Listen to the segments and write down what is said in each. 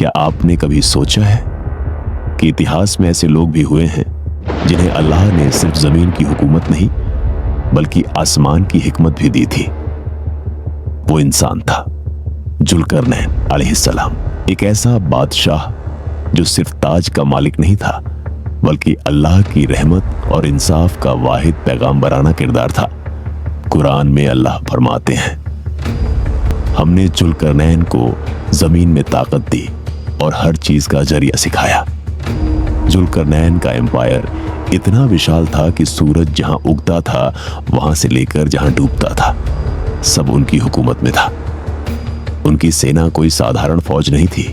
क्या आपने कभी सोचा है कि इतिहास में ऐसे लोग भी हुए हैं जिन्हें अल्लाह ने सिर्फ जमीन की हुकूमत नहीं बल्कि आसमान की हिकमत भी दी थी? वो इंसान था जुल्करनैन अलैहिस्सलाम, एक ऐसा बादशाह जो सिर्फ ताज का मालिक नहीं था बल्कि अल्लाह की रहमत और इंसाफ का वाहिद पैगाम्बराना किरदार था। कुरान में अल्लाह फरमाते हैं, हमने जुल्करनैन को जमीन में ताकत दी और हर चीज का जरिया सिखाया। जुल्करनैन का एम्पायर इतना विशाल था कि सूरज जहां उगता था वहां से लेकर जहां डूबता था सब उनकी हुकूमत में था। उनकी सेना कोई साधारण फौज नहीं थी,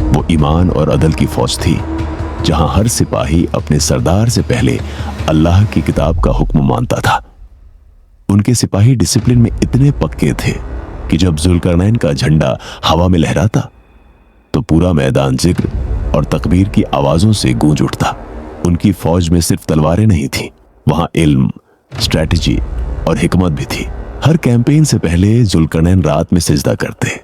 वो ईमान और अदल की फौज थी, जहां हर सिपाही अपने सरदार से पहले अल्लाह की किताब का हुक्म मानता था। उनके सिपाही डिसिप्लिन में इतने पक्के थे कि जब जुल्करनैन का झंडा हवा में लहराता तो पूरा मैदान जिक्र और तकबीर की आवाजों से गूंज उठता। उनकी फौज में सिर्फ तलवारें नहीं थी, वहां इल्म, स्ट्रैटेजी और हिकमत भी थी। हर कैंपेन से पहले जुल्करनैन रात में सिजदा करते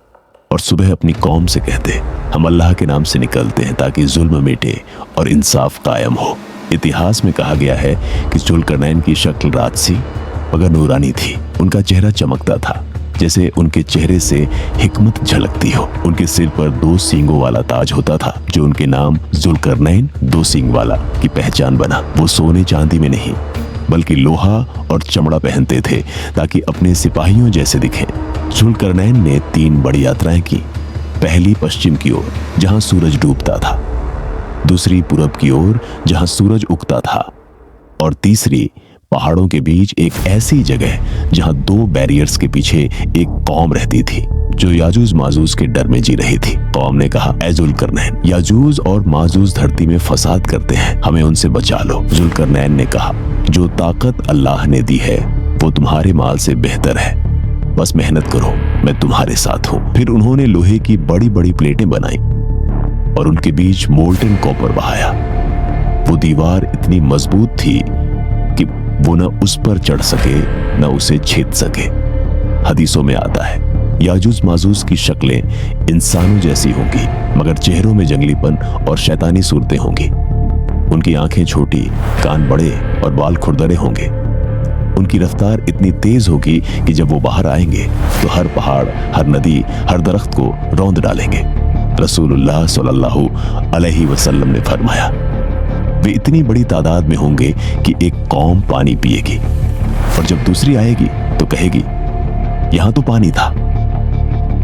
और सुबह अपनी कौम से कहते, हम अल्लाह के नाम से निकलते हैं ताकि जुल्म मिटे और इंसाफ कायम हो। इतिहास में कहा गया है कि जुल्करनैन की शक्ल राजसी मगर नूरानी थी। उनका चेहरा चमकता था जैसे उनके चेहरे से हिकमत झलकती हो। उनके सिर पर 2 सींगों वाला ताज होता था जो उनके नाम जुल्करनैन 2 सींग वाला की पहचान बना। वो सोने चांदी में नहीं बल्कि लोहा और चमड़ा पहनते थे ताकि अपने सिपाहियों जैसे दिखें। जुल्करनैन ने 3 बड़ी यात्राएं की। पहली पश्चिम की ओर जहां सूरज डूबता था, दूसरी पूरब की ओर जहां सूरज उगता था और तीसरी पहाड़ों के बीच एक ऐसी जगह जहां 2 बैरियर्स के पीछे एक कौम रहती थी जो याजूज माजूज के डर में जी रही थी। कौम ने कहा, ऐ जुल्करनैन, याजूज और माजूज धरती में फसाद करते हैं, हमें उनसे बचा लो। जुल्करनैन ने कहा, जो ताकत अल्लाह ने दी है वो तुम्हारे माल से बेहतर है, बस मेहनत करो, मैं तुम्हारे साथ हूं। फिर उन्होंने लोहे की बड़ी बड़ी प्लेटें बनाई और उनके बीच मोल्टन कॉपर बहाया। वो दीवार इतनी मजबूत थी कि वो न उस पर चढ़ सके न उसे छेद सके। हदीसों में आता है, याजूज माजूज की शक्लें इंसानों जैसी होंगी मगर चेहरों में जंगलीपन और शैतानी सूरतें होंगी। उनकी आंखें छोटी, कान बड़े और बाल खुरदरे होंगे। उनकी रफ्तार इतनी तेज होगी कि जब वो बाहर आएंगे तो हर पहाड़, हर नदी, हर दरख्त को रौंद डालेंगे। रसूलुल्लाह सल्लल्लाहु अलैहि वसल्लम ने फरमाया, वे इतनी बड़ी तादाद में होंगे कि एक कौम पानी पिएगी और जब दूसरी आएगी तो कहेगी, यहां तो पानी था।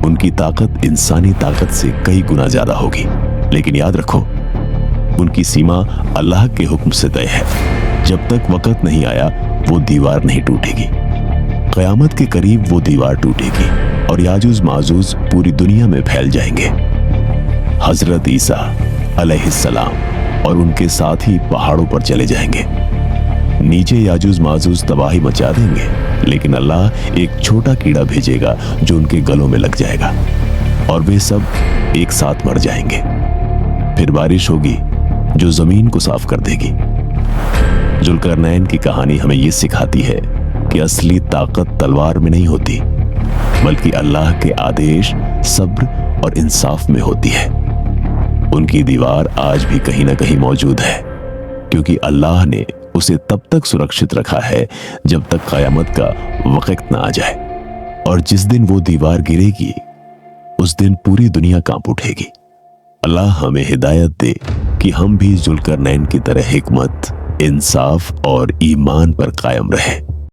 उनकी ताकत इंसानी ताकत से कई गुना ज्यादा होगी, लेकिन याद रखो, उनकी सीमा अल्लाह के हुक्म से तय है। जब तक वक्त नहीं आया वो दीवार नहीं टूटेगी। क़यामत के करीब वो दीवार टूटेगी और याजूज माजूज पूरी दुनिया में फैल जाएंगे। हजरत ईसा अलैहिस्सलाम और उनके साथी पहाड़ों पर चले जाएंगे। नीचे याजूज माजूज तबाही मचा देंगे, लेकिन अल्लाह एक छोटा कीड़ा भेजेगा जो उनके गलों में लग जाएगा और वे सब एक साथ मर जाएंगे। फिर बारिश होगी जो जमीन को साफ कर देगी। जुल्करनैन की कहानी हमें ये सिखाती है कि असली ताकत तलवार में नहीं होती बल्कि अल्लाह के आदेश, सब्र और इंसाफ में होती है। उनकी दीवार आज भी कहीं ना कहीं मौजूद है क्योंकि अल्लाह ने उसे तब तक सुरक्षित रखा है जब तक क़यामत का वक्त ना आ जाए, और जिस दिन वो दीवार गिरेगी उस दिन पूरी दुनिया कांप उठेगी। अल्लाह हमें हिदायत दे कि हम भी जुल्करनैन की तरह हिकमत, इंसाफ और ईमान पर कायम रहें।